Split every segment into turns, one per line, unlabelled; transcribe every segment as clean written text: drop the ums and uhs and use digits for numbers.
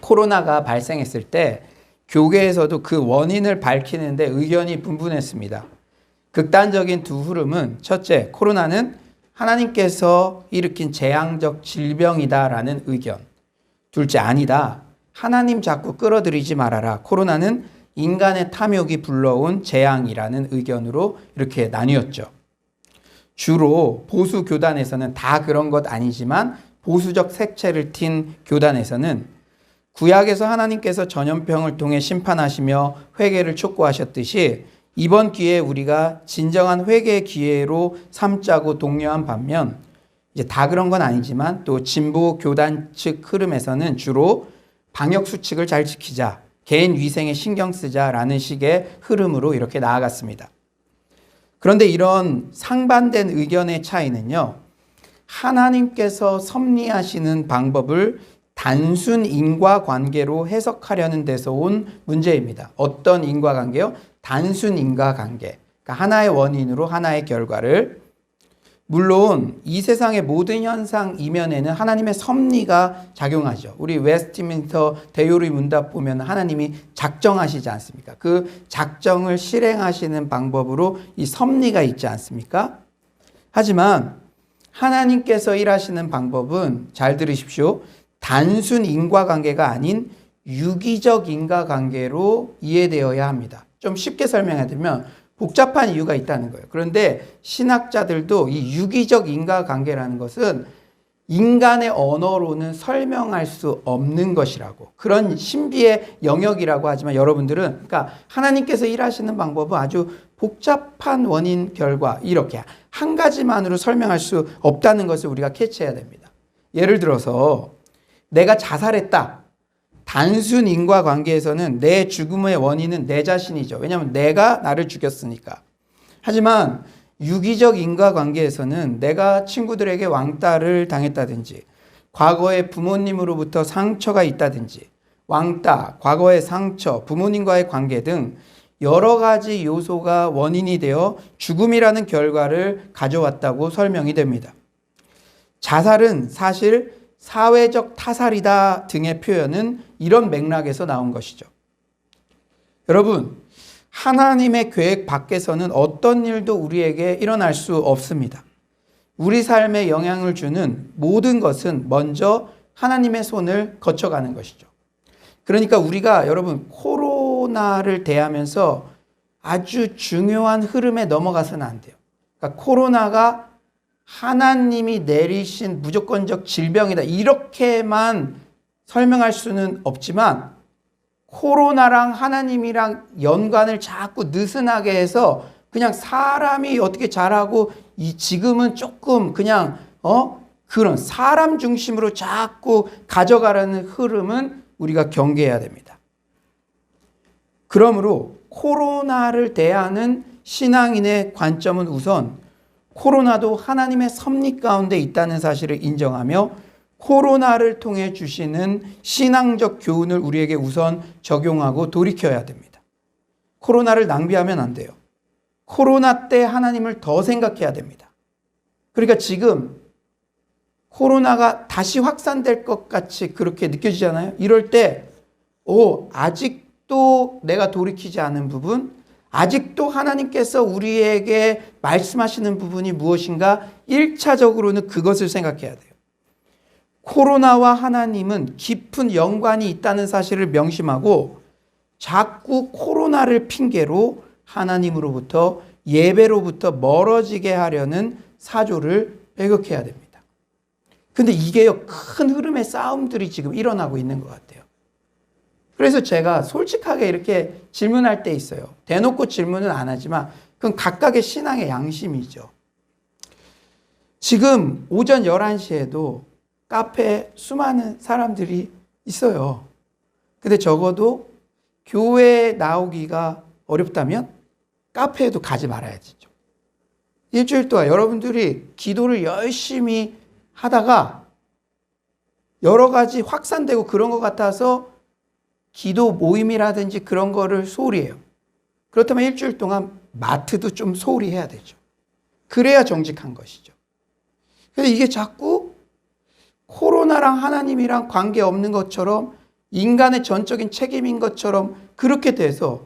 코로나가 발생했을 때 교계에서도 그 원인을 밝히는데 의견이 분분했습니다. 극단적인 두 흐름은 첫째, 코로나는 하나님께서 일으킨 재앙적 질병이다라는 의견. 둘째, 아니다. 하나님 자꾸 끌어들이지 말아라. 코로나는 인간의 탐욕이 불러온 재앙이라는 의견으로 이렇게 나뉘었죠. 주로 보수 교단에서는 다 그런 것 아니지만 보수적 색채를 띤 교단에서는 구약에서 하나님께서 전염병을 통해 심판하시며 회개를 촉구하셨듯이 이번 기회에 우리가 진정한 회개의 기회로 삼자고 독려한 반면 이제 다 그런 건 아니지만 또 진보 교단 측 흐름에서는 주로 방역 수칙을 잘 지키자, 개인 위생에 신경 쓰자라는 식의 흐름으로 이렇게 나아갔습니다. 그런데 이런 상반된 의견의 차이는요, 하나님께서 섭리하시는 방법을 단순 인과관계로 해석하려는 데서 온 문제입니다. 어떤 인과관계요? 단순 인과관계. 그러니까 하나의 원인으로 하나의 결과를. 물론 이 세상의 모든 현상 이면에는 하나님의 섭리가 작용하죠. 우리 웨스트민스터 대요리 문답 보면 하나님이 작정하시지 않습니까? 그 작정을 실행하시는 방법으로 이 섭리가 있지 않습니까? 하지만 하나님께서 일하시는 방법은 잘 들으십시오. 단순 인과관계가 아닌 유기적 인과관계로 이해되어야 합니다. 좀 쉽게 설명해드리면 복잡한 이유가 있다는 거예요. 그런데 신학자들도 이 유기적 인과관계라는 것은 인간의 언어로는 설명할 수 없는 것이라고, 그런 신비의 영역이라고 하지만 여러분들은, 그러니까 하나님께서 일하시는 방법은 아주 복잡한 원인 결과 이렇게 한 가지만으로 설명할 수 없다는 것을 우리가 캐치해야 됩니다. 예를 들어서 내가 자살했다. 단순 인과관계에서는 내 죽음의 원인은 내 자신이죠. 왜냐하면 내가 나를 죽였으니까. 하지만 유기적 인과관계에서는 내가 친구들에게 왕따를 당했다든지, 과거에 부모님으로부터 상처가 있다든지, 왕따, 과거의 상처, 부모님과의 관계 등 여러 가지 요소가 원인이 되어 죽음이라는 결과를 가져왔다고 설명이 됩니다. 자살은 사실 사회적 타살이다 등의 표현은 이런 맥락에서 나온 것이죠. 여러분, 하나님의 계획 밖에서는 어떤 일도 우리에게 일어날 수 없습니다. 우리 삶에 영향을 주는 모든 것은 먼저 하나님의 손을 거쳐가는 것이죠. 그러니까 우리가 여러분 코로나를 대하면서 아주 중요한 흐름에 넘어가서는 안 돼요. 그러니까 코로나가 하나님이 내리신 무조건적 질병이다, 이렇게만 설명할 수는 없지만 코로나랑 하나님이랑 연관을 자꾸 느슨하게 해서 그냥 사람이 어떻게 잘하고 지금은 조금 그냥 그런 사람 중심으로 자꾸 가져가라는 흐름은 우리가 경계해야 됩니다. 그러므로 코로나를 대하는 신앙인의 관점은 우선 코로나도 하나님의 섭리 가운데 있다는 사실을 인정하며 코로나를 통해 주시는 신앙적 교훈을 우리에게 우선 적용하고 돌이켜야 됩니다. 코로나를 낭비하면 안 돼요. 코로나 때 하나님을 더 생각해야 됩니다. 그러니까 지금 코로나가 다시 확산될 것 같이 그렇게 느껴지잖아요. 이럴 때 아직도 내가 돌이키지 않은 부분, 아직도 하나님께서 우리에게 말씀하시는 부분이 무엇인가 1차적으로는 그것을 생각해야 돼요. 코로나와 하나님은 깊은 연관이 있다는 사실을 명심하고 자꾸 코로나를 핑계로 하나님으로부터, 예배로부터 멀어지게 하려는 사조를 배격해야 됩니다. 근데 이게요, 큰 흐름의 싸움들이 지금 일어나고 있는 것 같아요. 그래서 제가 솔직하게 이렇게 질문할 때 있어요. 대놓고 질문은 안 하지만 그건 각각의 신앙의 양심이죠. 지금 오전 11시에도 카페에 수많은 사람들이 있어요. 근데 적어도 교회에 나오기가 어렵다면 카페에도 가지 말아야죠. 일주일 동안 여러분들이 기도를 열심히 하다가 여러 가지 확산되고 그런 것 같아서 기도 모임이라든지 그런 거를 소홀히 해요. 그렇다면 일주일 동안 마트도 좀 소홀히 해야 되죠. 그래야 정직한 것이죠. 그래서 이게 자꾸 코로나랑 하나님이랑 관계없는 것처럼 인간의 전적인 책임인 것처럼 그렇게 돼서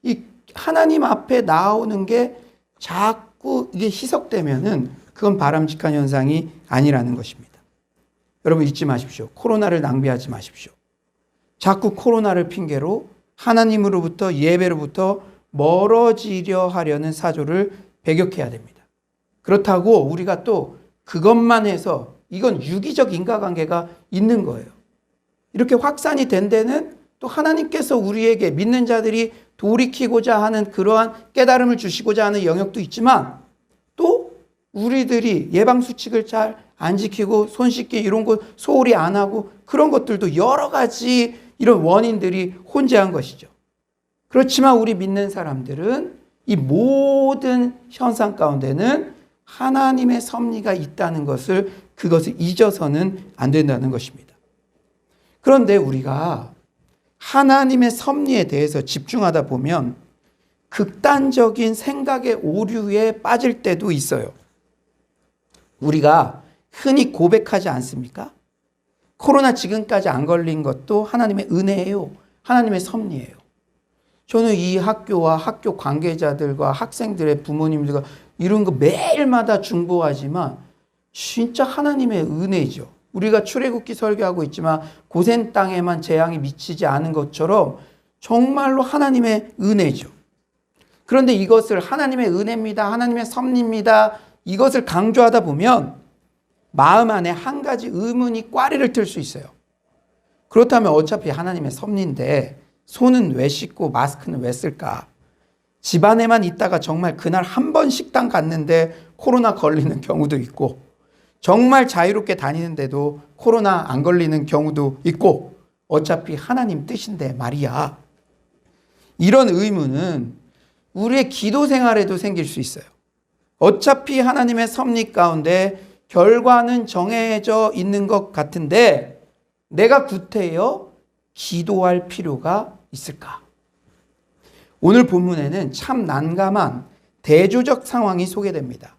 이 하나님 앞에 나오는 게 자꾸 이게 희석되면은 그건 바람직한 현상이 아니라는 것입니다. 여러분 잊지 마십시오. 코로나를 낭비하지 마십시오. 자꾸 코로나를 핑계로 하나님으로부터 예배로부터 멀어지려 하려는 사조를 배격해야 됩니다. 그렇다고 우리가 또 그것만 해서 이건 유기적 인과관계가 있는 거예요. 이렇게 확산이 된 데는 또 하나님께서 우리에게 믿는 자들이 돌이키고자 하는 그러한 깨달음을 주시고자 하는 영역도 있지만 또 우리들이 예방수칙을 잘 안 지키고 손 씻기 이런 거 소홀히 안 하고 그런 것들도 여러 가지 이런 원인들이 혼재한 것이죠. 그렇지만 우리 믿는 사람들은 이 모든 현상 가운데는 하나님의 섭리가 있다는 것을 그것을 잊어서는 안 된다는 것입니다. 그런데 우리가 하나님의 섭리에 대해서 집중하다 보면 극단적인 생각의 오류에 빠질 때도 있어요. 우리가 흔히 고백하지 않습니까? 코로나 지금까지 안 걸린 것도 하나님의 은혜예요. 하나님의 섭리예요. 저는 이 학교와 학교 관계자들과 학생들의 부모님들과 이런 거 매일마다 중보하지만 진짜 하나님의 은혜죠. 우리가 출애굽기 설교하고 있지만 고센 땅에만 재앙이 미치지 않은 것처럼 정말로 하나님의 은혜죠. 그런데 이것을 하나님의 은혜입니다. 하나님의 섭리입니다. 이것을 강조하다 보면 마음 안에 한 가지 의문이 꽈리를 틀 수 있어요. 그렇다면 어차피 하나님의 섭리인데 손은 왜 씻고 마스크는 왜 쓸까? 집안에만 있다가 정말 그날 한 번 식당 갔는데 코로나 걸리는 경우도 있고 정말 자유롭게 다니는데도 코로나 안 걸리는 경우도 있고 어차피 하나님 뜻인데 말이야. 이런 의문은 우리의 기도 생활에도 생길 수 있어요. 어차피 하나님의 섭리 가운데 결과는 정해져 있는 것 같은데 내가 구태여 기도할 필요가 있을까? 오늘 본문에는 참 난감한 대조적 상황이 소개됩니다.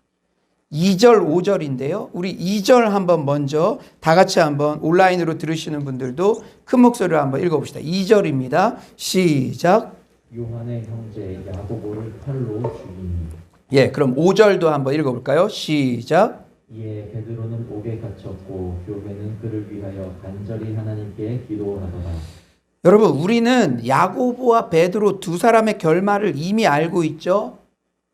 2절, 5절인데요. 우리 2절 한번 먼저 다 같이 한번 온라인으로 들으시는 분들도 큰 목소리로 한번 읽어봅시다. 2절입니다. 시작.
요한의 형제 야고보를 칼로 죽이니.
예, 그럼 5절도 한번 읽어볼까요? 시작.
이에 베드로는 옥에 갇혔고 교회는 그를 위하여 간절히 하나님께 기도하더라.
여러분, 우리는 야고보와 베드로 두 사람의 결말을 이미 알고 있죠.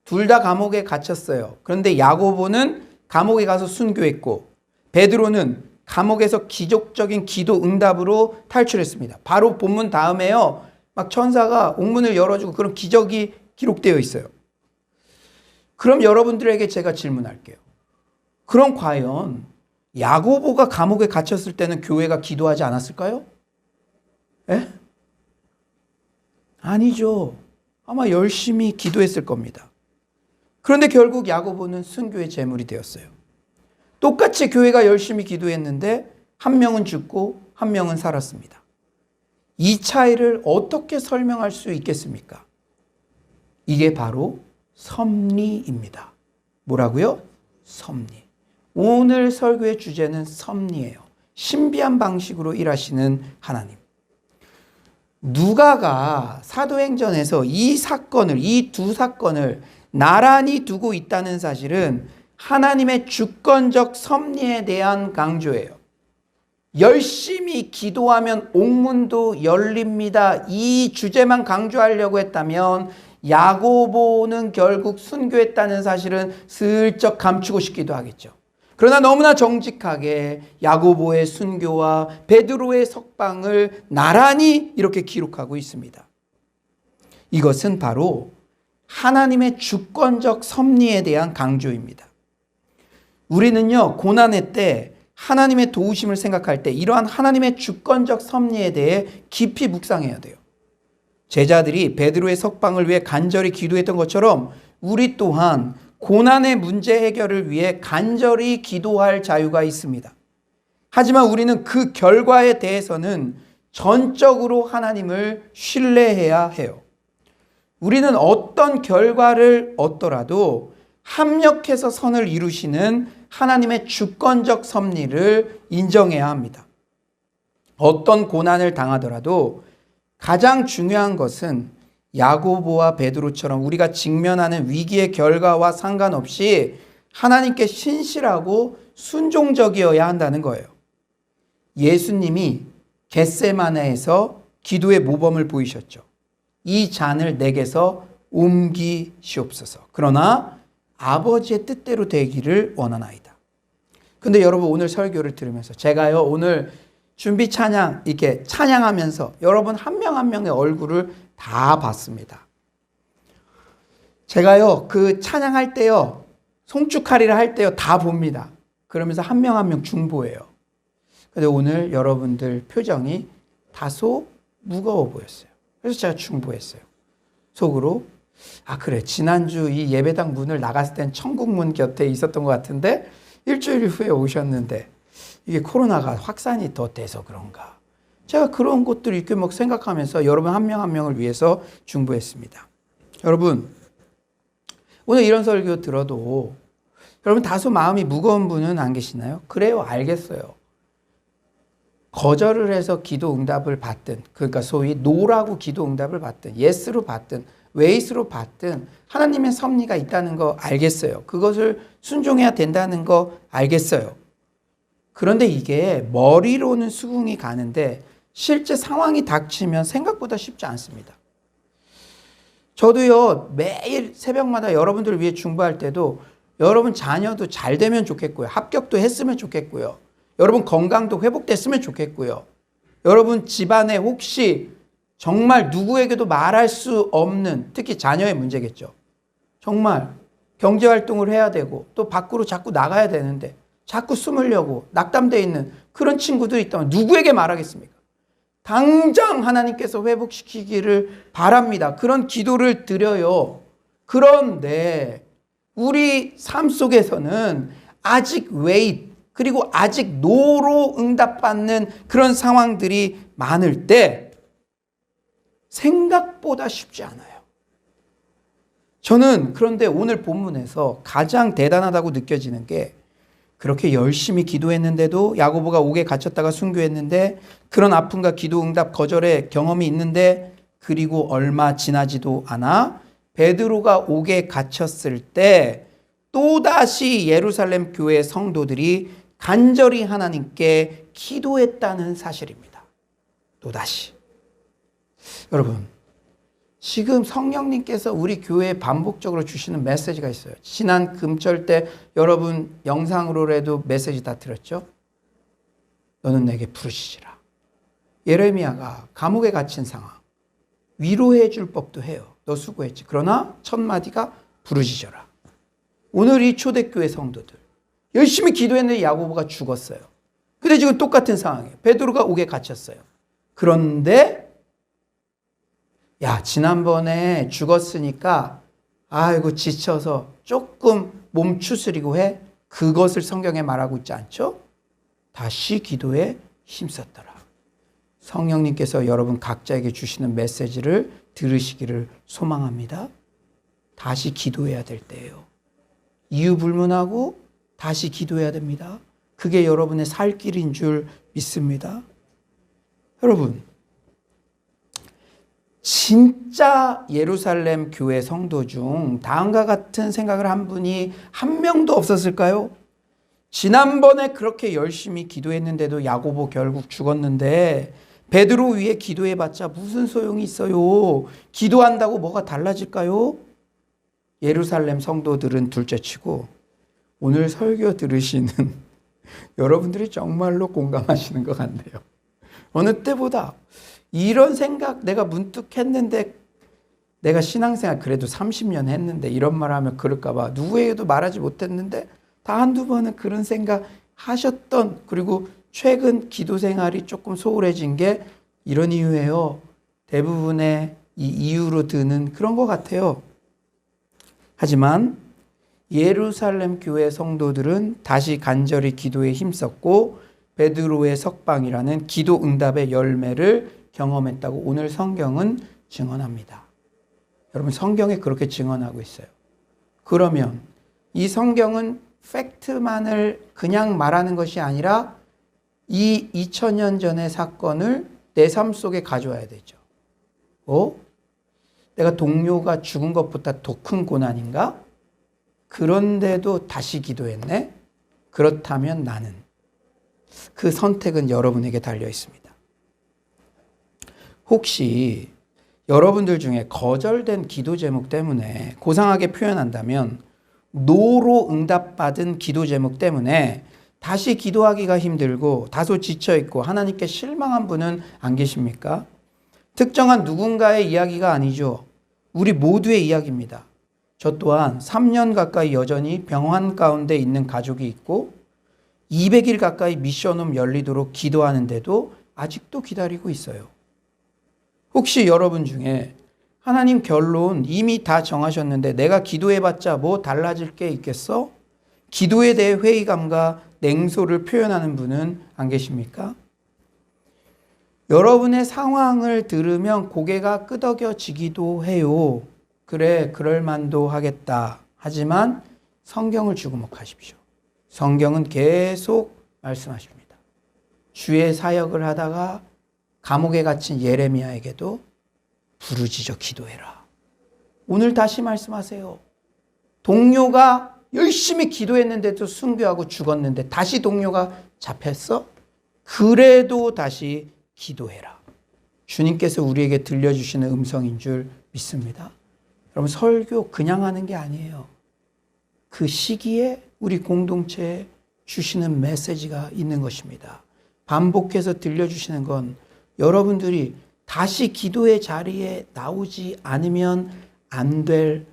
둘 다 감옥에 갇혔어요. 그런데 야고보는 감옥에 가서 순교했고 베드로는 감옥에서 기적적인 기도 응답으로 탈출했습니다. 바로 본문 다음에요. 막 천사가 옥문을 열어주고 그런 기적이 기록되어 있어요. 그럼 여러분들에게 제가 질문할게요. 그럼 과연 야고보가 감옥에 갇혔을 때는 교회가 기도하지 않았을까요? 에? 아니죠. 아마 열심히 기도했을 겁니다. 그런데 결국 야고보는 순교의 제물이 되었어요. 똑같이 교회가 열심히 기도했는데 한 명은 죽고 한 명은 살았습니다. 이 차이를 어떻게 설명할 수 있겠습니까? 이게 바로 섭리입니다. 뭐라고요? 섭리. 오늘 설교의 주제는 섭리예요. 신비한 방식으로 일하시는 하나님. 누가가 사도행전에서 이 두 사건을 나란히 두고 있다는 사실은 하나님의 주권적 섭리에 대한 강조예요. 열심히 기도하면 옥문도 열립니다. 이 주제만 강조하려고 했다면 야고보는 결국 순교했다는 사실은 슬쩍 감추고 싶기도 하겠죠. 그러나 너무나 정직하게 야고보의 순교와 베드로의 석방을 나란히 이렇게 기록하고 있습니다. 이것은 바로 하나님의 주권적 섭리에 대한 강조입니다. 우리는요, 고난의 때 하나님의 도우심을 생각할 때 이러한 하나님의 주권적 섭리에 대해 깊이 묵상해야 돼요. 제자들이 베드로의 석방을 위해 간절히 기도했던 것처럼 우리 또한 고난의 문제 해결을 위해 간절히 기도할 자유가 있습니다. 하지만 우리는 그 결과에 대해서는 전적으로 하나님을 신뢰해야 해요. 우리는 어떤 결과를 얻더라도 합력해서 선을 이루시는 하나님의 주권적 섭리를 인정해야 합니다. 어떤 고난을 당하더라도 가장 중요한 것은 야고보와 베드로처럼 우리가 직면하는 위기의 결과와 상관없이 하나님께 신실하고 순종적이어야 한다는 거예요. 예수님이 겟세마네에서 기도의 모범을 보이셨죠. 이 잔을 내게서 옮기시옵소서. 그러나 아버지의 뜻대로 되기를 원하나이다. 근데 여러분 오늘 설교를 들으면서 제가요 오늘 준비 찬양 이렇게 찬양하면서 여러분 한 명 한 명의 얼굴을 다 봤습니다. 제가요 그 찬양할 때요 송축하리라 할 때요 다 봅니다. 그러면서 한 명 한 명 중보해요. 근데 오늘 여러분들 표정이 다소 무거워 보였어요. 그래서 제가 중보했어요. 속으로 아 그래 지난주 이 예배당 문을 나갔을 땐 천국문 곁에 있었던 것 같은데 일주일 후에 오셨는데 이게 코로나가 확산이 더 돼서 그런가. 제가 그런 것들을 이렇게 막 생각하면서 여러분 한 명 한 명을 위해서 중보했습니다. 여러분 오늘 이런 설교 들어도 여러분 다소 마음이 무거운 분은 안 계시나요? 그래요, 알겠어요. 거절을 해서 기도 응답을 받든, 그러니까 소위 노라고 기도 응답을 받든, 예스로 받든, 웨이스로 받든 하나님의 섭리가 있다는 거 알겠어요. 그것을 순종해야 된다는 거 알겠어요. 그런데 이게 머리로는 수긍이 가는데 실제 상황이 닥치면 생각보다 쉽지 않습니다. 저도요 매일 새벽마다 여러분들을 위해 중보할 때도 여러분 자녀도 잘 되면 좋겠고요. 합격도 했으면 좋겠고요. 여러분 건강도 회복됐으면 좋겠고요. 여러분 집안에 혹시 정말 누구에게도 말할 수 없는 특히 자녀의 문제겠죠. 정말 경제활동을 해야 되고 또 밖으로 자꾸 나가야 되는데 자꾸 숨으려고 낙담되어 있는 그런 친구들이 있다면 누구에게 말하겠습니까? 당장 하나님께서 회복시키기를 바랍니다. 그런 기도를 드려요. 그런데 우리 삶 속에서는 아직 wait 그리고 아직 no로 응답받는 그런 상황들이 많을 때 생각보다 쉽지 않아요. 저는 그런데 오늘 본문에서 가장 대단하다고 느껴지는 게 그렇게 열심히 기도했는데도 야고보가 옥에 갇혔다가 순교했는데 그런 아픔과 기도 응답 거절의 경험이 있는데 그리고 얼마 지나지도 않아 베드로가 옥에 갇혔을 때 또다시 예루살렘 교회 성도들이 간절히 하나님께 기도했다는 사실입니다. 또다시. 여러분, 지금 성령님께서 우리 교회에 반복적으로 주시는 메시지가 있어요. 지난 금절 때 여러분 영상으로라도 메시지 다 들었죠? 너는 내게 부르시지라. 예레미야가 감옥에 갇힌 상황. 위로해 줄 법도 해요. 너 수고했지. 그러나 첫 마디가 부르짖어라. 오늘 이 초대교회 성도들 열심히 기도했는데 야고보가 죽었어요. 근데 지금 똑같은 상황이에요. 베드로가 옥에 갇혔어요. 그런데 야 지난번에 죽었으니까 아이고 지쳐서 조금 몸 추스리고 해. 그것을 성경에 말하고 있지 않죠? 다시 기도에 힘썼더라. 성령님께서 여러분 각자에게 주시는 메시지를 들으시기를 소망합니다. 다시 기도해야 될 때예요. 이유 불문하고 다시 기도해야 됩니다. 그게 여러분의 살 길인 줄 믿습니다. 여러분, 진짜 예루살렘 교회 성도 중 다음과 같은 생각을 한 분이 한 명도 없었을까요? 지난번에 그렇게 열심히 기도했는데도 야고보 결국 죽었는데 베드로 위에 기도해봤자 무슨 소용이 있어요? 기도한다고 뭐가 달라질까요? 예루살렘 성도들은 둘째치고 오늘 설교 들으시는 여러분들이 정말로 공감하시는 것 같네요. 어느 때보다 이런 생각 내가 문득 했는데 내가 신앙생활 그래도 30년 했는데 이런 말 하면 그럴까 봐 누구에게도 말하지 못했는데 다 한두 번은 그런 생각 하셨던 그리고 최근 기도 생활이 조금 소홀해진 게 이런 이유예요. 대부분의 이 이유로 드는 그런 것 같아요. 하지만 예루살렘 교회 성도들은 다시 간절히 기도에 힘썼고 베드로의 석방이라는 기도 응답의 열매를 경험했다고 오늘 성경은 증언합니다. 여러분 성경에 그렇게 증언하고 있어요. 그러면 이 성경은 팩트만을 그냥 말하는 것이 아니라 이 2000년 전의 사건을 내 삶 속에 가져와야 되죠. 내가 동료가 죽은 것보다 더 큰 고난인가? 그런데도 다시 기도했네? 그렇다면 나는. 그 선택은 여러분에게 달려 있습니다. 혹시 여러분들 중에 거절된 기도 제목 때문에 고상하게 표현한다면 노로 응답받은 기도 제목 때문에 다시 기도하기가 힘들고 다소 지쳐있고 하나님께 실망한 분은 안 계십니까? 특정한 누군가의 이야기가 아니죠. 우리 모두의 이야기입니다. 저 또한 3년 가까이 여전히 병환 가운데 있는 가족이 있고 200일 가까이 미션홈 열리도록 기도하는데도 아직도 기다리고 있어요. 혹시 여러분 중에 하나님 결론 이미 다 정하셨는데 내가 기도해봤자 뭐 달라질 게 있겠어? 기도에 대해 회의감과 냉소를 표현하는 분은 안 계십니까? 여러분의 상황을 들으면 고개가 끄덕여지기도 해요. 그래, 그럴만도 하겠다. 하지만 성경을 주목하십시오. 성경은 계속 말씀하십니다. 주의 사역을 하다가 감옥에 갇힌 예레미야에게도 부르짖어 기도해라. 오늘 다시 말씀하세요. 동료가 열심히 기도했는데도 순교하고 죽었는데 다시 동료가 잡혔어? 그래도 다시 기도해라. 주님께서 우리에게 들려주시는 음성인 줄 믿습니다. 여러분, 설교 그냥 하는 게 아니에요. 그 시기에 우리 공동체에 주시는 메시지가 있는 것입니다. 반복해서 들려주시는 건 여러분들이 다시 기도의 자리에 나오지 않으면 안 될,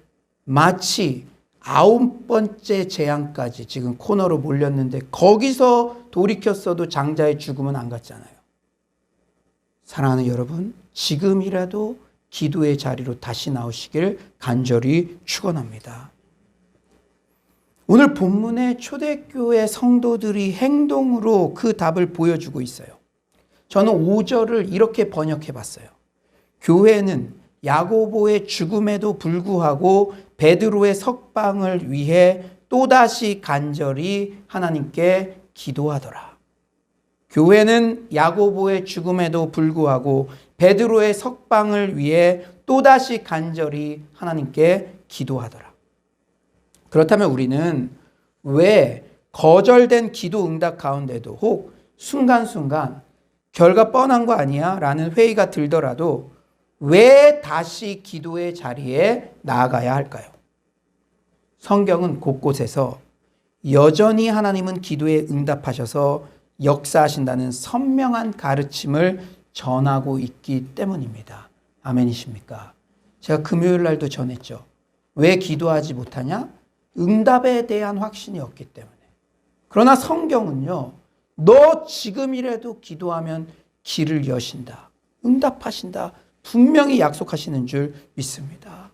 마치 9번째 재앙까지 지금 코너로 몰렸는데 거기서 돌이켰어도 장자의 죽음은 안 갔잖아요. 사랑하는 여러분, 지금이라도 기도의 자리로 다시 나오시길 간절히 축원합니다. 오늘 본문의 초대교회 성도들이 행동으로 그 답을 보여주고 있어요. 저는 5절을 이렇게 번역해 봤어요. 교회는 야고보의 죽음에도 불구하고 베드로의 석방을 위해 또다시 간절히 하나님께 기도하더라. 교회는 야고보의 죽음에도 불구하고 베드로의 석방을 위해 또다시 간절히 하나님께 기도하더라. 그렇다면 우리는 왜 거절된 기도 응답 가운데도 혹 순간순간 결과 뻔한 거 아니야? 라는 회의가 들더라도 왜 다시 기도의 자리에 나아가야 할까요? 성경은 곳곳에서 여전히 하나님은 기도에 응답하셔서 역사하신다는 선명한 가르침을 전하고 있기 때문입니다. 아멘이십니까? 제가 금요일 날도 전했죠. 왜 기도하지 못하냐? 응답에 대한 확신이 없기 때문에. 그러나 성경은요, 너 지금이라도 기도하면 길을 여신다. 응답하신다. 분명히 약속하시는 줄 믿습니다.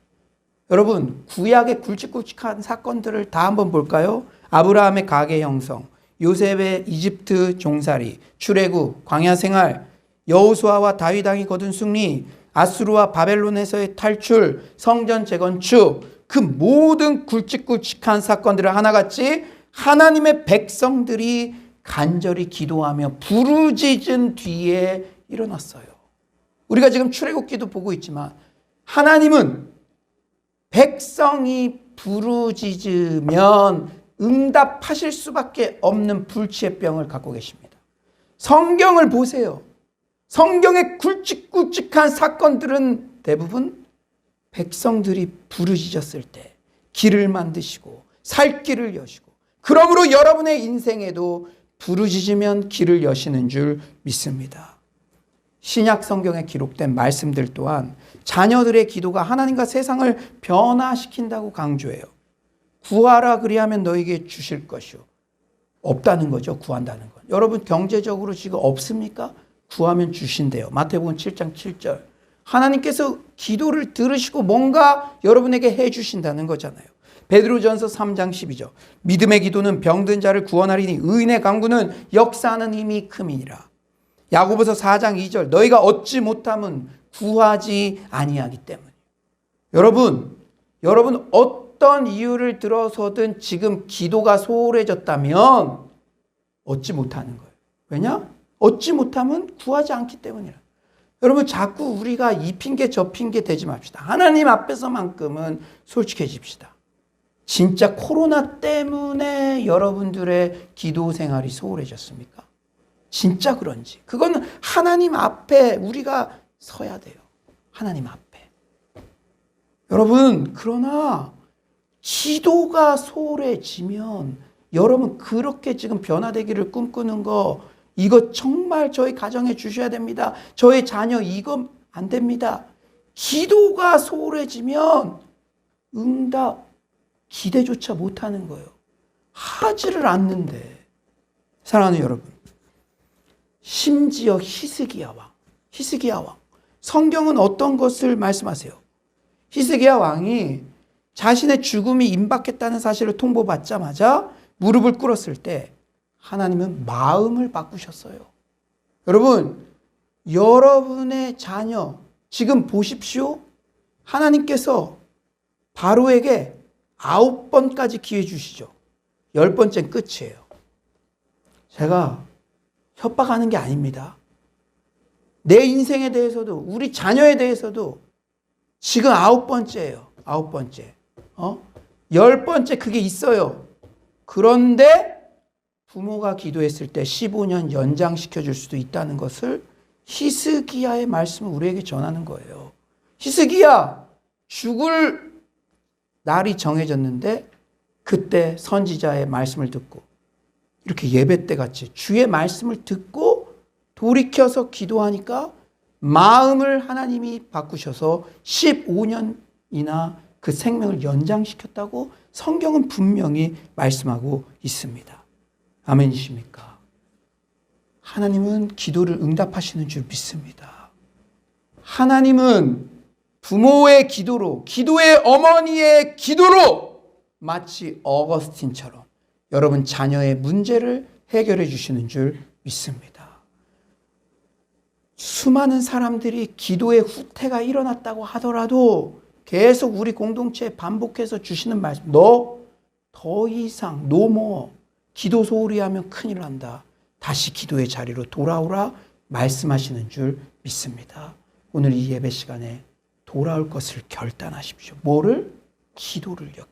여러분, 구약의 굵직굵직한 사건들을 다 한번 볼까요? 아브라함의 가계 형성, 요셉의 이집트 종살이, 출애굽, 광야 생활, 여호수아와 다윗 왕이 거둔 승리, 아수르와 바벨론에서의 탈출, 성전 재건축, 그 모든 굵직굵직한 사건들을 하나같이 하나님의 백성들이 간절히 기도하며 부르짖은 뒤에 일어났어요. 우리가 지금 출애굽기도 보고 있지만 하나님은 백성이 부르짖으면 응답하실 수밖에 없는 불치의 병을 갖고 계십니다. 성경을 보세요. 성경의 굵직굵직한 사건들은 대부분 백성들이 부르짖었을 때 길을 만드시고 살 길을 여시고, 그러므로 여러분의 인생에도 부르짖으면 길을 여시는 줄 믿습니다. 신약 성경에 기록된 말씀들 또한 자녀들의 기도가 하나님과 세상을 변화시킨다고 강조해요. 구하라 그리하면 너에게 주실 것이요. 없다는 거죠. 구한다는 건. 여러분 경제적으로 지금 없습니까? 구하면 주신대요. 마태복음 7장 7절. 하나님께서 기도를 들으시고 뭔가 여러분에게 해 주신다는 거잖아요. 베드로전서 3장 12절. 믿음의 기도는 병든 자를 구원하리니 의인의 간구는 역사하는 힘이 큼이니라. 야고보서 4장 2절. 너희가 얻지 못함은 구하지 아니하기 때문에. 여러분 어떤 이유를 들어서든 지금 기도가 소홀해졌다면 얻지 못하는 거예요. 왜냐? 얻지 못하면 구하지 않기 때문이라. 여러분 자꾸 우리가 이 핑계 저 핑계 대지 맙시다. 하나님 앞에서만큼은 솔직해집시다. 진짜 코로나 때문에 여러분들의 기도 생활이 소홀해졌습니까? 진짜 그런지. 그거는 하나님 앞에 우리가 서야 돼요. 하나님 앞에. 여러분, 그러나 기도가 소홀해지면 여러분 그렇게 지금 변화되기를 꿈꾸는 거 이거 정말 저희 가정에 주셔야 됩니다. 저의 자녀 이거 안 됩니다. 기도가 소홀해지면 응답 기대조차 못하는 거예요. 하지를 않는데. 사랑하는 여러분, 심지어 히스기야 왕. 성경은 어떤 것을 말씀하세요? 히스기야 왕이 자신의 죽음이 임박했다는 사실을 통보받자마자 무릎을 꿇었을 때 하나님은 마음을 바꾸셨어요. 여러분, 여러분의 자녀 지금 보십시오. 하나님께서 바로에게 9번까지 기회 주시죠. 10번째는 끝이에요. 제가 협박하는 게 아닙니다. 내 인생에 대해서도 우리 자녀에 대해서도 지금 9번째예요. 9번째. 10번째 그게 있어요. 그런데 부모가 기도했을 때 15년 연장시켜 줄 수도 있다는 것을 히스기야의 말씀을 우리에게 전하는 거예요. 히스기야, 죽을 날이 정해졌는데 그때 선지자의 말씀을 듣고 이렇게 예배 때 같이 주의 말씀을 듣고 돌이켜서 기도하니까 마음을 하나님이 바꾸셔서 15년이나 그 생명을 연장시켰다고 성경은 분명히 말씀하고 있습니다. 아멘이십니까? 하나님은 기도를 응답하시는 줄 믿습니다. 하나님은 부모의 기도로, 기도의 어머니의 기도로 마치 어거스틴처럼 여러분 자녀의 문제를 해결해 주시는 줄 믿습니다. 수많은 사람들이 기도의 후퇴가 일어났다고 하더라도 계속 우리 공동체에 반복해서 주시는 말씀, 너 더 이상 노모 기도 소홀히 하면 큰일 난다. 다시 기도의 자리로 돌아오라 말씀하시는 줄 믿습니다. 오늘 이 예배 시간에 돌아올 것을 결단하십시오. 뭐를? 기도를요.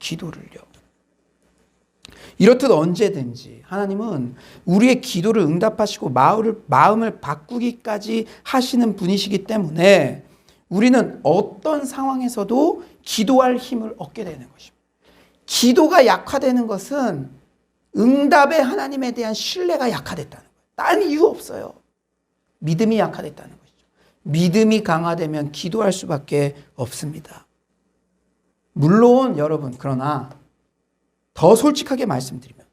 이렇듯 언제든지 하나님은 우리의 기도를 응답하시고 마음을 바꾸기까지 하시는 분이시기 때문에 우리는 어떤 상황에서도 기도할 힘을 얻게 되는 것입니다. 기도가 약화되는 것은 응답의 하나님에 대한 신뢰가 약화됐다는 거예요. 딴 이유 없어요. 믿음이 약화됐다는 것이죠. 믿음이 강화되면 기도할 수밖에 없습니다. 물론 여러분, 그러나 더 솔직하게 말씀드리면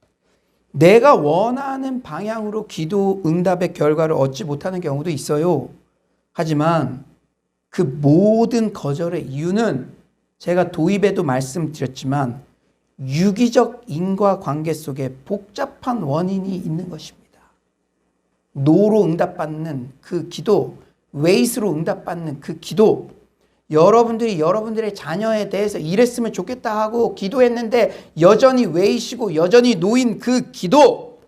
내가 원하는 방향으로 기도 응답의 결과를 얻지 못하는 경우도 있어요. 하지만 그 모든 거절의 이유는 제가 도입에도 말씀드렸지만 유기적 인과관계 속에 복잡한 원인이 있는 것입니다. 노로 응답받는 그 기도, 웨이스로 응답받는 그 기도, 여러분들이 여러분들의 자녀에 대해서 이랬으면 좋겠다 하고 기도했는데 여전히 웨이시고 여전히 노인 그 기도,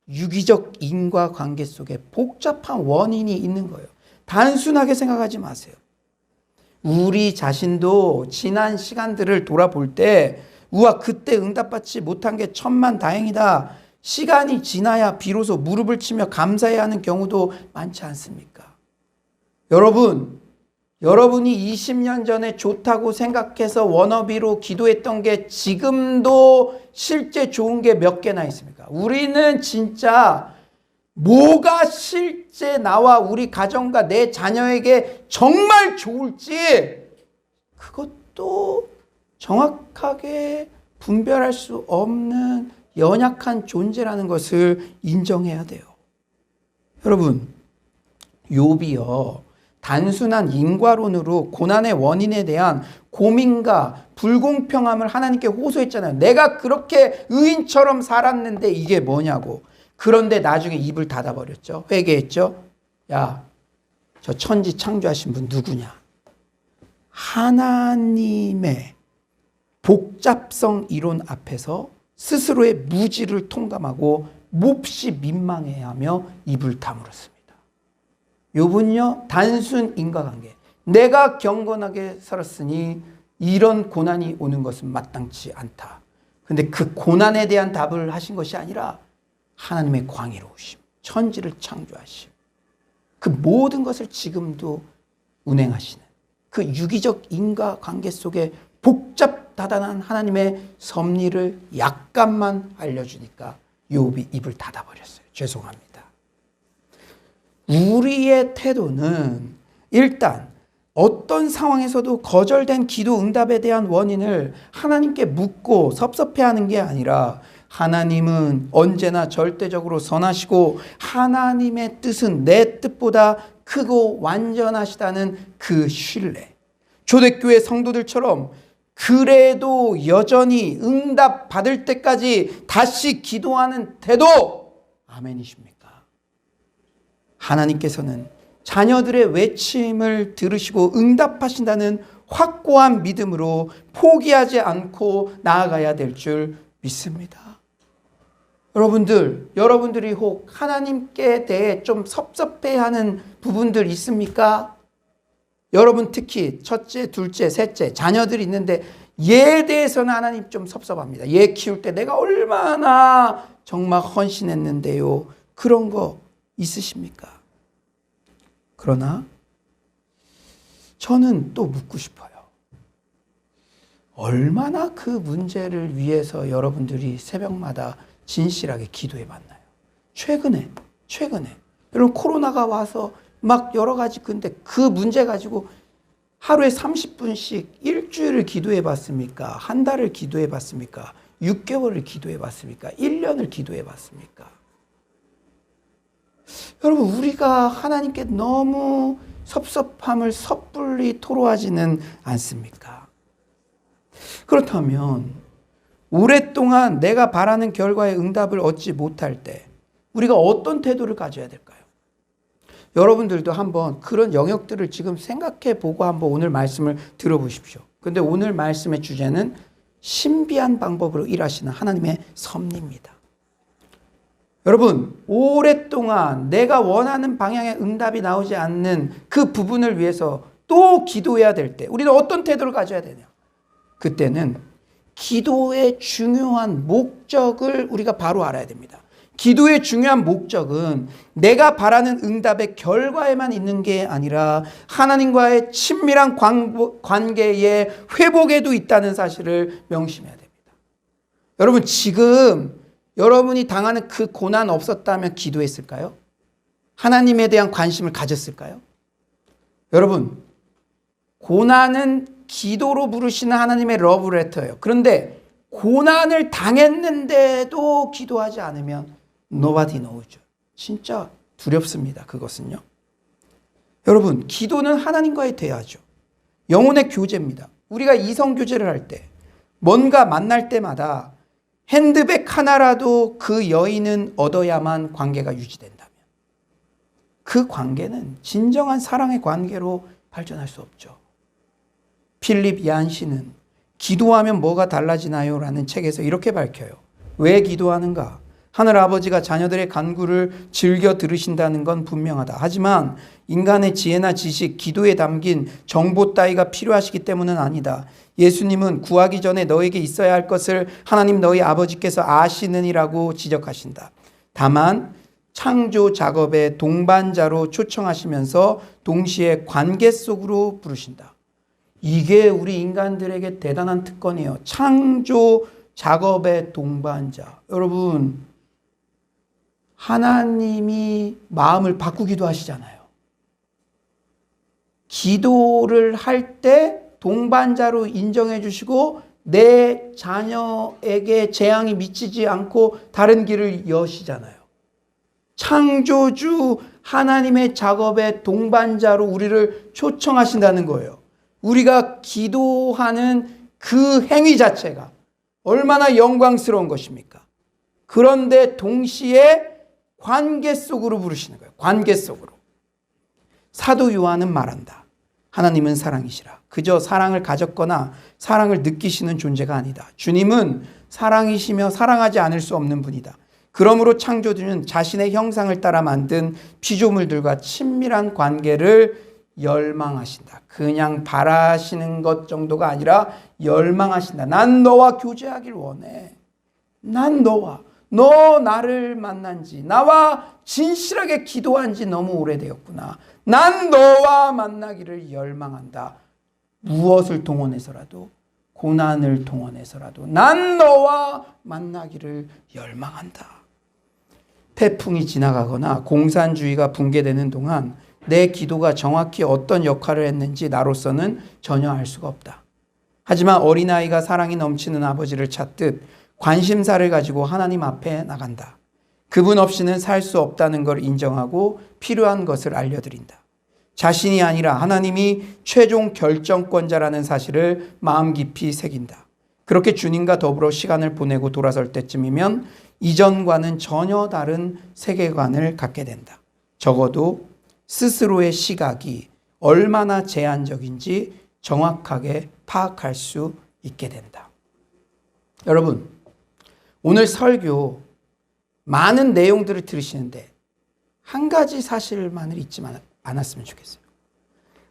유기적 인과관계 속에 복잡한 원인이 있는 거예요. 단순하게 생각하지 마세요. 우리 자신도 지난 시간들을 돌아볼 때 우와 그때 응답받지 못한 게 천만다행이다. 시간이 지나야 비로소 무릎을 치며 감사해야 하는 경우도 많지 않습니까? 여러분이 20년 전에 좋다고 생각해서 워너비로 기도했던 게 지금도 실제 좋은 게 몇 개나 있습니까? 우리는 진짜 뭐가 실제 나와 우리 가정과 내 자녀에게 정말 좋을지 그것도 정확하게 분별할 수 없는 연약한 존재라는 것을 인정해야 돼요. 여러분, 욥이요. 단순한 인과론으로 고난의 원인에 대한 고민과 불공평함을 하나님께 호소했잖아요. 내가 그렇게 의인처럼 살았는데 이게 뭐냐고. 그런데 나중에 입을 닫아버렸죠. 회개했죠. 야, 저 천지 창조하신 분 누구냐. 하나님의 복잡성 이론 앞에서 스스로의 무지를 통감하고 몹시 민망해하며 입을 다물었습니다. 욥은요, 단순 인과관계. 내가 경건하게 살았으니 이런 고난이 오는 것은 마땅치 않다. 근데 그 고난에 대한 답을 하신 것이 아니라 하나님의 광의로우심, 천지를 창조하심, 그 모든 것을 지금도 운행하시는 그 유기적 인과관계 속에 복잡다단한 하나님의 섭리를 약간만 알려주니까 욥이 입을 닫아버렸어요. 죄송합니다. 우리의 태도는 일단 어떤 상황에서도 거절된 기도 응답에 대한 원인을 하나님께 묻고 섭섭해하는 게 아니라 하나님은 언제나 절대적으로 선하시고 하나님의 뜻은 내 뜻보다 크고 완전하시다는 그 신뢰. 초대교회 성도들처럼 그래도 여전히 응답 받을 때까지 다시 기도하는 태도. 아멘이십니까? 하나님께서는 자녀들의 외침을 들으시고 응답하신다는 확고한 믿음으로 포기하지 않고 나아가야 될 줄 믿습니다. 여러분들이 혹 하나님께 대해 좀 섭섭해하는 부분들 있습니까? 여러분 특히 첫째, 둘째, 셋째 자녀들이 있는데 얘에 대해서는 하나님 좀 섭섭합니다. 얘 키울 때 내가 얼마나 정말 헌신했는데요. 그런 거 있으십니까? 그러나 저는 또 묻고 싶어요. 얼마나 그 문제를 위해서 여러분들이 새벽마다 진실하게 기도해 봤나요? 최근에 여러분 코로나가 와서 막 여러 가지 근데 그 문제 가지고 하루에 30분씩 일주일을 기도해 봤습니까? 한 달을 기도해 봤습니까? 6개월을 기도해 봤습니까? 1년을 기도해 봤습니까? 여러분 우리가 하나님께 너무 섭섭함을 섣불리 토로하지는 않습니까? 그렇다면 오랫동안 내가 바라는 결과의 응답을 얻지 못할 때 우리가 어떤 태도를 가져야 될까요? 여러분들도 한번 그런 영역들을 지금 생각해 보고 한번 오늘 말씀을 들어보십시오. 근데 오늘 말씀의 주제는 신비한 방법으로 일하시는 하나님의 섭리입니다. 여러분, 오랫동안 내가 원하는 방향의 응답이 나오지 않는 그 부분을 위해서 또 기도해야 될 때 우리는 어떤 태도를 가져야 되냐? 그때는 기도의 중요한 목적을 우리가 바로 알아야 됩니다. 기도의 중요한 목적은 내가 바라는 응답의 결과에만 있는 게 아니라 하나님과의 친밀한 관계의 회복에도 있다는 사실을 명심해야 됩니다. 여러분 지금 여러분이 당하는 그 고난 없었다면 기도했을까요? 하나님에 대한 관심을 가졌을까요? 여러분 고난은 기도로 부르시는 하나님의 러브레터예요. 그런데 고난을 당했는데도 기도하지 않으면 nobody knows. 진짜 두렵습니다. 그것은요. 여러분 기도는 하나님과의 대화죠. 영혼의 교제입니다. 우리가 이성 교제를 할 때 뭔가 만날 때마다 핸드백 하나라도 그 여인은 얻어야만 관계가 유지된다면 그 관계는 진정한 사랑의 관계로 발전할 수 없죠. 필립 얀시는 기도하면 뭐가 달라지나요? 라는 책에서 이렇게 밝혀요. 왜 기도하는가? 하늘 아버지가 자녀들의 간구를 즐겨 들으신다는 건 분명하다. 하지만 인간의 지혜나 지식, 기도에 담긴 정보 따위가 필요하시기 때문은 아니다. 예수님은 구하기 전에 너에게 있어야 할 것을 하나님 너희 아버지께서 아시느니라고 지적하신다. 다만 창조 작업의 동반자로 초청하시면서 동시에 관계 속으로 부르신다. 이게 우리 인간들에게 대단한 특권이에요. 창조 작업의 동반자. 여러분 하나님이 마음을 바꾸기도 하시잖아요. 기도를 할 때 동반자로 인정해 주시고 내 자녀에게 재앙이 미치지 않고 다른 길을 여시잖아요. 창조주 하나님의 작업의 동반자로 우리를 초청하신다는 거예요. 우리가 기도하는 그 행위 자체가 얼마나 영광스러운 것입니까? 그런데 동시에 관계 속으로 부르시는 거예요. 관계 속으로. 사도 요한은 말한다. 하나님은 사랑이시라. 그저 사랑을 가졌거나 사랑을 느끼시는 존재가 아니다. 주님은 사랑이시며 사랑하지 않을 수 없는 분이다. 그러므로 창조주는 자신의 형상을 따라 만든 피조물들과 친밀한 관계를 열망하신다. 그냥 바라시는 것 정도가 아니라 열망하신다. 난 너와 교제하길 원해. 난 너 나를 만난 지, 나와 진실하게 기도한 지 너무 오래되었구나. 난 너와 만나기를 열망한다. 무엇을 동원해서라도, 고난을 동원해서라도 난 너와 만나기를 열망한다. 태풍이 지나가거나 공산주의가 붕괴되는 동안 내 기도가 정확히 어떤 역할을 했는지 나로서는 전혀 알 수가 없다. 하지만 어린아이가 사랑이 넘치는 아버지를 찾듯 관심사를 가지고 하나님 앞에 나간다. 그분 없이는 살 수 없다는 걸 인정하고 필요한 것을 알려드린다. 자신이 아니라 하나님이 최종 결정권자라는 사실을 마음 깊이 새긴다. 그렇게 주님과 더불어 시간을 보내고 돌아설 때쯤이면 이전과는 전혀 다른 세계관을 갖게 된다. 적어도 스스로의 시각이 얼마나 제한적인지 정확하게 파악할 수 있게 된다. 여러분, 오늘 설교 많은 내용들을 들으시는데 한 가지 사실만을 잊지 않았으면 좋겠어요.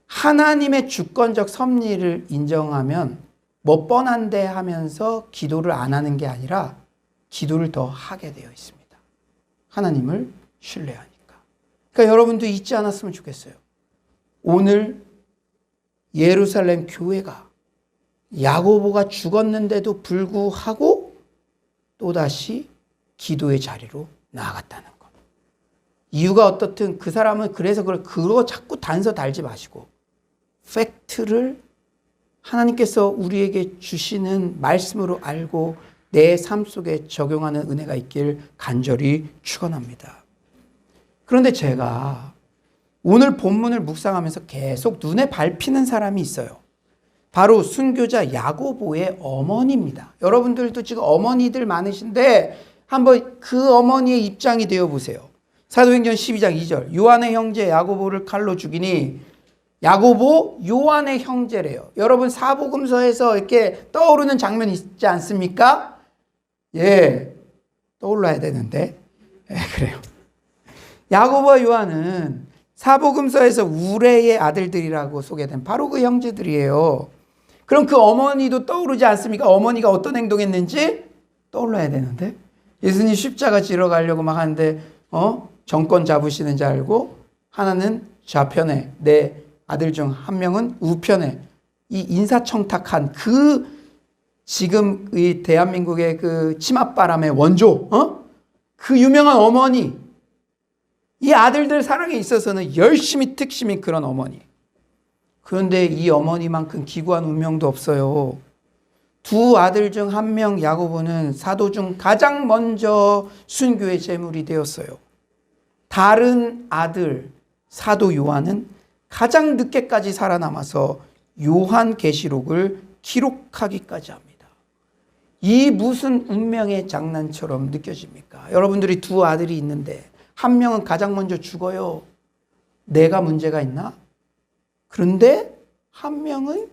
하나님의 주권적 섭리를 인정하면 뭐 뻔한데 하면서 기도를 안 하는 게 아니라 기도를 더 하게 되어 있습니다. 하나님을 신뢰하니까. 그러니까 여러분도 잊지 않았으면 좋겠어요. 오늘 예루살렘 교회가 야고보가 죽었는데도 불구하고 또다시 기도의 자리로 나아갔다는 것. 이유가 어떻든 그 사람은 그래서 그거 자꾸 단서 달지 마시고 팩트를 하나님께서 우리에게 주시는 말씀으로 알고 내 삶 속에 적용하는 은혜가 있길 간절히 축원합니다. 그런데 제가 오늘 본문을 묵상하면서 계속 눈에 밟히는 사람이 있어요. 바로 순교자 야고보의 어머니입니다. 여러분들도 지금 어머니들 많으신데 한번 그 어머니의 입장이 되어 보세요. 사도행전 12장 2절 요한의 형제 야고보를 칼로 죽이니 야고보 요한의 형제래요. 여러분 사복음서에서 이렇게 떠오르는 장면 있지 않습니까? 예, 떠올라야 되는데 그래요. 야고보와 요한은 사복음서에서 우레의 아들들이라고 소개된 바로 그 형제들이에요. 그럼 그 어머니도 떠오르지 않습니까? 어머니가 어떤 행동했는지 떠올라야 되는데 예수님 십자가 지러 가려고 막 하는데 정권 잡으시는 줄 알고 하나는 좌편에 내 아들 중 한 명은 우편에 이 인사청탁한 그 지금 이 대한민국의 그 치맛바람의 원조 그 유명한 어머니 이 아들들 사랑에 있어서는 열심히 특심인 그런 어머니. 그런데 이 어머니만큼 기구한 운명도 없어요. 두 아들 중 한 명 야고보는 사도 중 가장 먼저 순교의 제물이 되었어요. 다른 아들 사도 요한은 가장 늦게까지 살아남아서 요한계시록을 기록하기까지 합니다. 이 무슨 운명의 장난처럼 느껴집니까? 여러분들이 두 아들이 있는데 한 명은 가장 먼저 죽어요. 내가 문제가 있나? 그런데 한 명은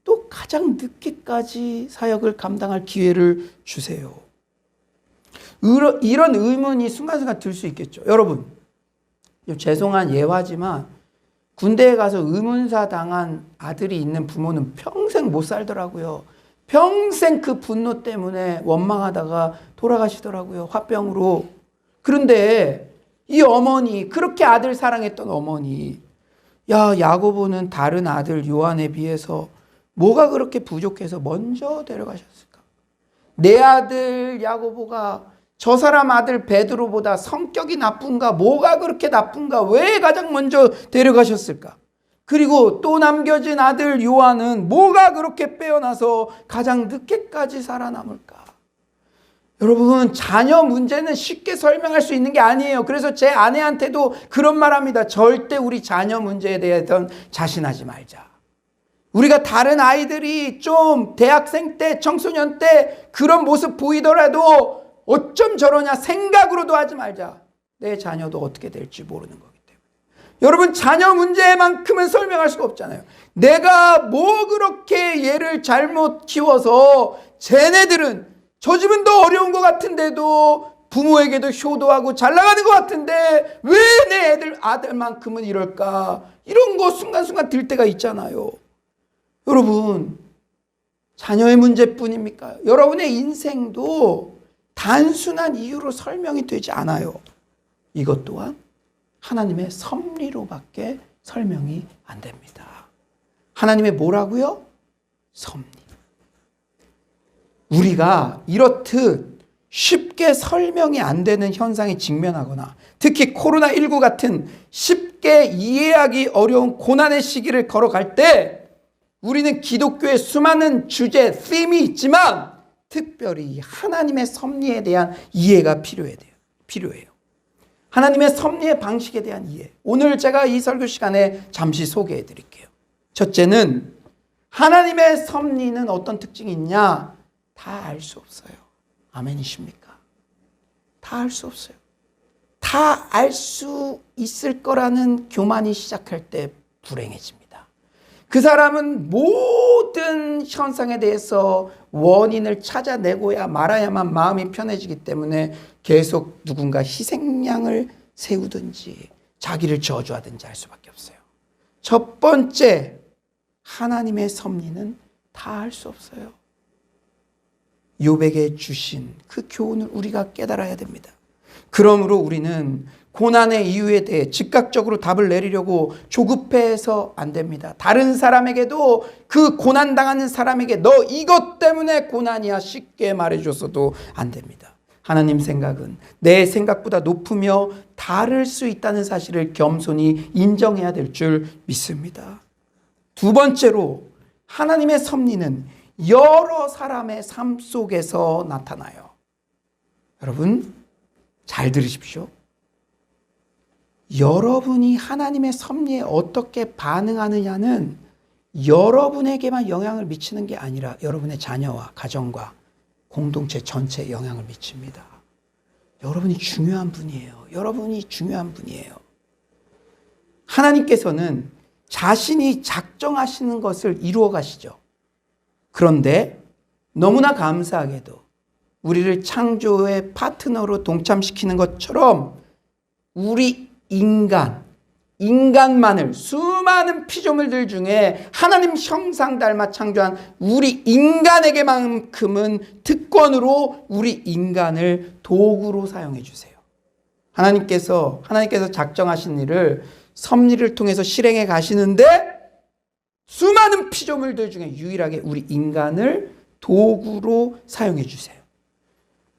또 가장 늦게까지 사역을 감당할 기회를 주세요. 이런 의문이 순간순간 들 수 있겠죠. 여러분, 죄송한 예화지만 군대에 가서 의문사 당한 아들이 있는 부모는 평생 못 살더라고요. 평생 그 분노 때문에 원망하다가 돌아가시더라고요. 화병으로. 그런데 이 어머니, 그렇게 아들 사랑했던 어머니, 야고보는 다른 아들 요한에 비해서 뭐가 그렇게 부족해서 먼저 데려가셨을까? 내 아들 야고보가 저 사람 아들 베드로보다 성격이 나쁜가? 뭐가 그렇게 나쁜가? 왜 가장 먼저 데려가셨을까? 그리고 또 남겨진 아들 요한은 뭐가 그렇게 빼어나서 가장 늦게까지 살아남을까? 여러분, 자녀 문제는 쉽게 설명할 수 있는 게 아니에요. 그래서 제 아내한테도 그런 말 합니다. 절대 우리 자녀 문제에 대해서는 자신하지 말자. 우리가 다른 아이들이 좀 대학생 때, 청소년 때 그런 모습 보이더라도 어쩜 저러냐 생각으로도 하지 말자. 내 자녀도 어떻게 될지 모르는 거기 때문에. 여러분, 자녀 문제만큼은 설명할 수가 없잖아요. 내가 뭐 그렇게 얘를 잘못 키워서 쟤네들은 저 집은 더 어려운 것 같은데도 부모에게도 효도하고 잘 나가는 것 같은데 왜 내 아들만큼은 이럴까? 이런 거 순간순간 들 때가 있잖아요. 여러분, 자녀의 문제뿐입니까? 여러분의 인생도 단순한 이유로 설명이 되지 않아요. 이것 또한 하나님의 섭리로밖에 설명이 안 됩니다. 하나님의 뭐라고요? 섭리. 우리가 이렇듯 쉽게 설명이 안 되는 현상에 직면하거나 특히 코로나19 같은 쉽게 이해하기 어려운 고난의 시기를 걸어갈 때 우리는 기독교의 수많은 주제, them이 있지만 특별히 하나님의 섭리에 대한 이해가 필요해요. 하나님의 섭리의 방식에 대한 이해. 오늘 제가 이 설교 시간에 잠시 소개해 드릴게요. 첫째는 하나님의 섭리는 어떤 특징이 있냐? 다 알 수 없어요. 아멘이십니까? 다 알 수 없어요. 다 알 수 있을 거라는 교만이 시작할 때 불행해집니다. 그 사람은 모든 현상에 대해서 원인을 찾아내고야 말아야만 마음이 편해지기 때문에 계속 누군가 희생양을 세우든지 자기를 저주하든지 할 수밖에 없어요. 첫 번째, 하나님의 섭리는 다 알 수 없어요. 욥에게 주신 그 교훈을 우리가 깨달아야 됩니다. 그러므로 우리는 고난의 이유에 대해 즉각적으로 답을 내리려고 조급해서 안 됩니다. 다른 사람에게도 그 고난당하는 사람에게 너 이것 때문에 고난이야 쉽게 말해줬어도 안 됩니다. 하나님 생각은 내 생각보다 높으며 다를 수 있다는 사실을 겸손히 인정해야 될 줄 믿습니다. 두 번째로 하나님의 섭리는 여러 사람의 삶 속에서 나타나요. 여러분 잘 들으십시오. 여러분이 하나님의 섭리에 어떻게 반응하느냐는 여러분에게만 영향을 미치는 게 아니라 여러분의 자녀와 가정과 공동체 전체에 영향을 미칩니다. 여러분이 중요한 분이에요. 여러분이 중요한 분이에요. 하나님께서는 자신이 작정하시는 것을 이루어 가시죠. 그런데 너무나 감사하게도 우리를 창조의 파트너로 동참시키는 것처럼 우리 인간만을 수많은 피조물들 중에 하나님 형상 닮아 창조한 우리 인간에게만큼은 특권으로 우리 인간을 도구로 사용해 주세요. 하나님께서 작정하신 일을 섭리를 통해서 실행해 가시는데 수많은 피조물들 중에 유일하게 우리 인간을 도구로 사용해 주세요.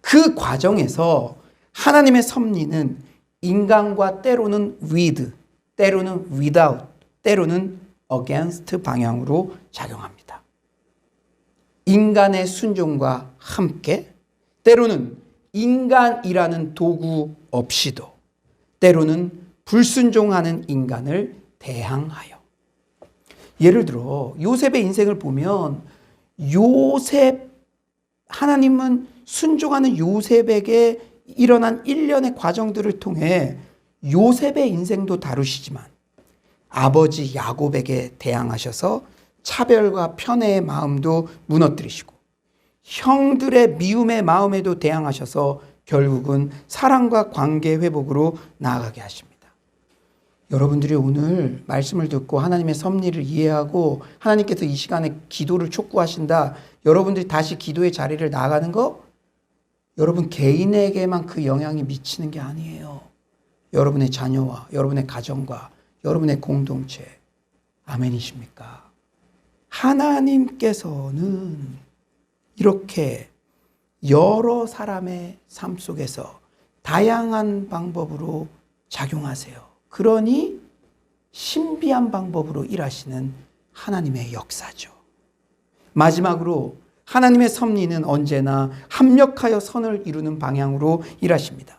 그 과정에서 하나님의 섭리는 인간과 때로는 with, 때로는 without, 때로는 against 방향으로 작용합니다. 인간의 순종과 함께, 때로는 인간이라는 도구 없이도, 때로는 불순종하는 인간을 대항하여. 예를 들어 요셉의 인생을 보면 하나님은 순종하는 요셉에게 일어난 일련의 과정들을 통해 요셉의 인생도 다루시지만 아버지 야곱에게 대항하셔서 차별과 편애의 마음도 무너뜨리시고 형들의 미움의 마음에도 대항하셔서 결국은 사랑과 관계 회복으로 나아가게 하십니다. 여러분들이 오늘 말씀을 듣고 하나님의 섭리를 이해하고 하나님께서 이 시간에 기도를 촉구하신다. 여러분들이 다시 기도의 자리를 나아가는 거 여러분 개인에게만 그 영향이 미치는 게 아니에요. 여러분의 자녀와 여러분의 가정과 여러분의 공동체. 아멘이십니까? 하나님께서는 이렇게 여러 사람의 삶 속에서 다양한 방법으로 작용하세요. 그러니 신비한 방법으로 일하시는 하나님의 역사죠. 마지막으로 하나님의 섭리는 언제나 합력하여 선을 이루는 방향으로 일하십니다.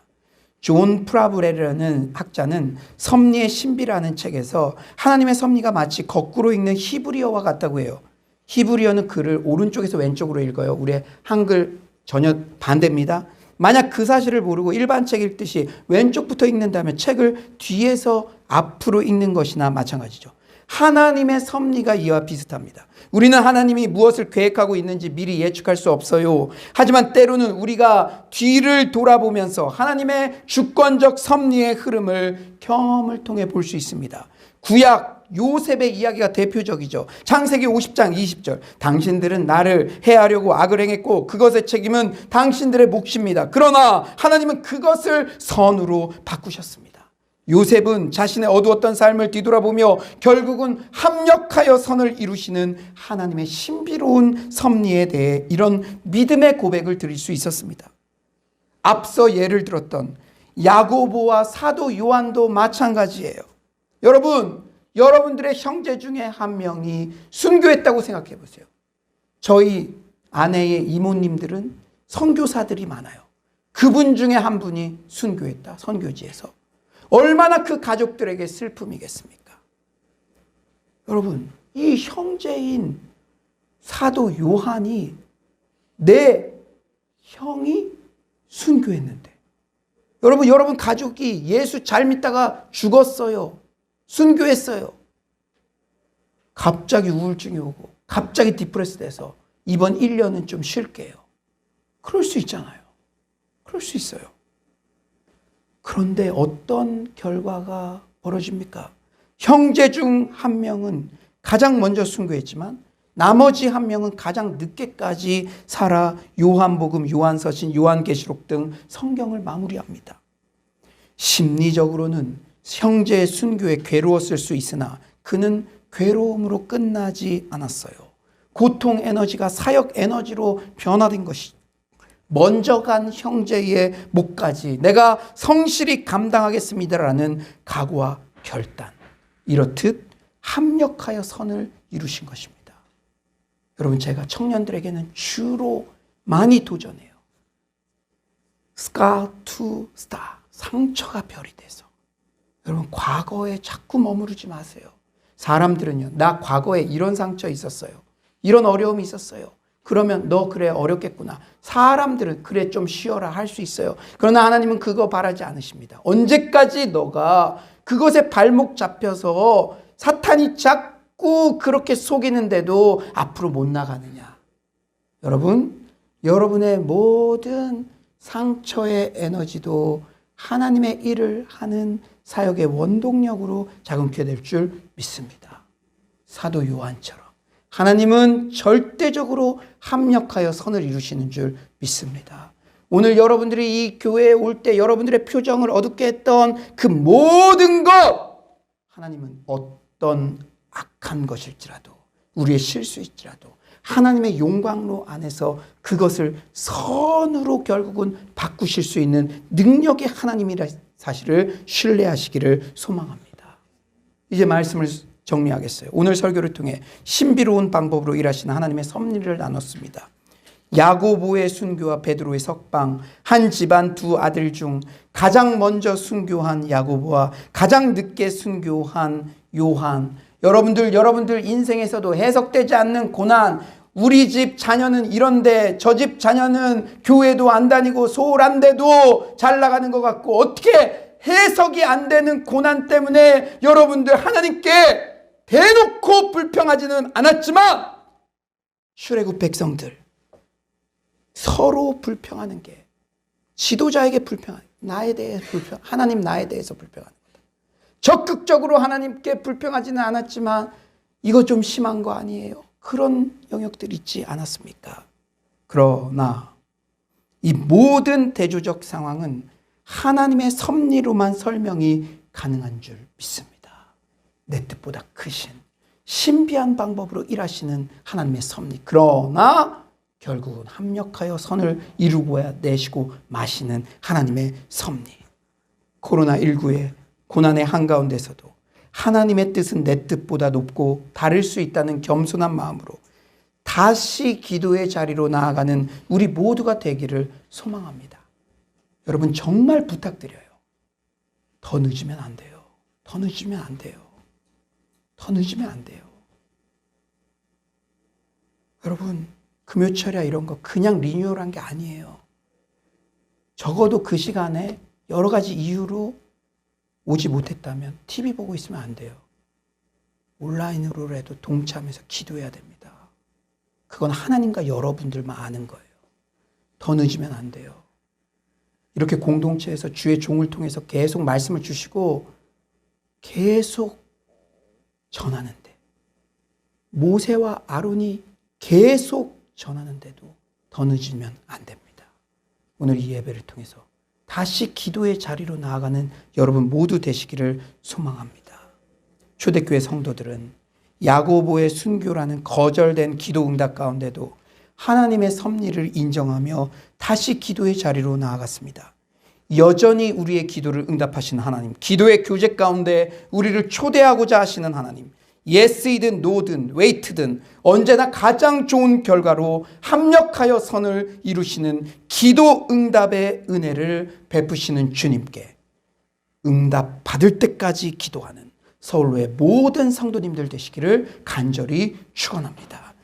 존 프라브레라는 학자는 섭리의 신비라는 책에서 하나님의 섭리가 마치 거꾸로 읽는 히브리어와 같다고 해요. 히브리어는 글을 오른쪽에서 왼쪽으로 읽어요. 우리의 한글 전혀 반대입니다. 만약 그 사실을 모르고 일반 책 읽듯이 왼쪽부터 읽는다면 책을 뒤에서 앞으로 읽는 것이나 마찬가지죠. 하나님의 섭리가 이와 비슷합니다. 우리는 하나님이 무엇을 계획하고 있는지 미리 예측할 수 없어요. 하지만 때로는 우리가 뒤를 돌아보면서 하나님의 주권적 섭리의 흐름을 경험을 통해 볼 수 있습니다. 구약 요셉의 이야기가 대표적이죠. 창세기 50장 20절. 당신들은 나를 해하려고 악을 행했고 그것의 책임은 당신들의 몫입니다. 그러나 하나님은 그것을 선으로 바꾸셨습니다. 요셉은 자신의 어두웠던 삶을 뒤돌아보며 결국은 합력하여 선을 이루시는 하나님의 신비로운 섭리에 대해 이런 믿음의 고백을 드릴 수 있었습니다. 앞서 예를 들었던 야고보와 사도 요한도 마찬가지예요. 여러분들의 형제 중에 한 명이 순교했다고 생각해 보세요. 저희 아내의 이모님들은 선교사들이 많아요. 그분 중에 한 분이 순교했다, 선교지에서. 얼마나 그 가족들에게 슬픔이겠습니까? 여러분, 이 형제인 사도 요한이 내 형이 순교했는데, 여러분 가족이 예수 잘 믿다가 죽었어요. 순교했어요. 갑자기 우울증이 오고 갑자기 디프레스 돼서 이번 1년은 좀 쉴게요. 그럴 수 있잖아요. 그럴 수 있어요. 그런데 어떤 결과가 벌어집니까? 형제 중 한 명은 가장 먼저 순교했지만 나머지 한 명은 가장 늦게까지 살아 요한복음, 요한서신, 요한계시록 등 성경을 마무리합니다. 심리적으로는 형제의 순교에 괴로웠을 수 있으나 그는 괴로움으로 끝나지 않았어요. 고통 에너지가 사역 에너지로 변화된 것이 먼저 간 형제의 몫까지 내가 성실히 감당하겠습니다라는 각오와 결단, 이렇듯 합력하여 선을 이루신 것입니다. 여러분, 제가 청년들에게는 주로 많이 도전해요. scar to star, 상처가 별이 돼서. 여러분, 과거에 자꾸 머무르지 마세요. 사람들은요, 나 과거에 이런 상처 있었어요, 이런 어려움이 있었어요. 그러면 너 그래 어렵겠구나. 사람들은 그래 좀 쉬어라 할 수 있어요. 그러나 하나님은 그거 바라지 않으십니다. 언제까지 너가 그것에 발목 잡혀서 사탄이 자꾸 그렇게 속이는데도 앞으로 못 나가느냐. 여러분, 여러분의 모든 상처의 에너지도 하나님의 일을 하는 사역의 원동력으로 자금케 될 줄 믿습니다. 사도 요한처럼 하나님은 절대적으로 합력하여 선을 이루시는 줄 믿습니다. 오늘 여러분들이 이 교회에 올 때 여러분들의 표정을 어둡게 했던 그 모든 것, 하나님은 어떤 악한 것일지라도, 우리의 실수일지라도 하나님의 용광로 안에서 그것을 선으로 결국은 바꾸실 수 있는 능력의 하나님이라 사실을 신뢰하시기를 소망합니다. 이제 말씀을 정리하겠어요. 오늘 설교를 통해 신비로운 방법으로 일하시는 하나님의 섭리를 나눴습니다. 야고보의 순교와 베드로의 석방, 한 집안 두 아들 중 가장 먼저 순교한 야고보와 가장 늦게 순교한 요한. 여러분들 인생에서도 해석되지 않는 고난, 우리 집 자녀는 이런데 저 집 자녀는 교회도 안 다니고 소홀한데도 잘 나가는 것 같고, 어떻게 해석이 안 되는 고난 때문에 여러분들 하나님께 대놓고 불평하지는 않았지만 출애굽 백성들 서로 불평하는 게, 지도자에게 불평하는, 나에 대해 불평, 하나님 나에 대해서 불평하는 거다. 적극적으로 하나님께 불평하지는 않았지만 이거 좀 심한 거 아니에요? 그런 영역들이 있지 않았습니까? 그러나 이 모든 대조적 상황은 하나님의 섭리로만 설명이 가능한 줄 믿습니다. 내 뜻보다 크신 신비한 방법으로 일하시는 하나님의 섭리. 그러나 결국은 합력하여 선을 이루고야 내시고 마시는 하나님의 섭리. 코로나19의 고난의 한가운데서도 하나님의 뜻은 내 뜻보다 높고 다를 수 있다는 겸손한 마음으로 다시 기도의 자리로 나아가는 우리 모두가 되기를 소망합니다. 여러분, 정말 부탁드려요. 더 늦으면 안 돼요. 더 늦으면 안 돼요. 더 늦으면 안 돼요. 여러분, 금요철야 이런 거 그냥 리뉴얼한 게 아니에요. 적어도 그 시간에 여러 가지 이유로 오지 못했다면 TV 보고 있으면 안 돼요. 온라인으로라도 동참해서 기도해야 됩니다. 그건 하나님과 여러분들만 아는 거예요. 더 늦으면 안 돼요. 이렇게 공동체에서 주의 종을 통해서 계속 말씀을 주시고 계속 전하는데, 모세와 아론이 계속 전하는데도 더 늦으면 안 됩니다. 오늘 이 예배를 통해서 다시 기도의 자리로 나아가는 여러분 모두 되시기를 소망합니다. 초대교회 성도들은 야고보의 순교라는 거절된 기도 응답 가운데도 하나님의 섭리를 인정하며 다시 기도의 자리로 나아갔습니다. 여전히 우리의 기도를 응답하시는 하나님, 기도의 교제 가운데 우리를 초대하고자 하시는 하나님, 예스이든 노든 웨이트든 언제나 가장 좋은 결과로 합력하여 선을 이루시는 기도 응답의 은혜를 베푸시는 주님께 응답 받을 때까지 기도하는 서울로의 모든 성도님들 되시기를 간절히 축원합니다.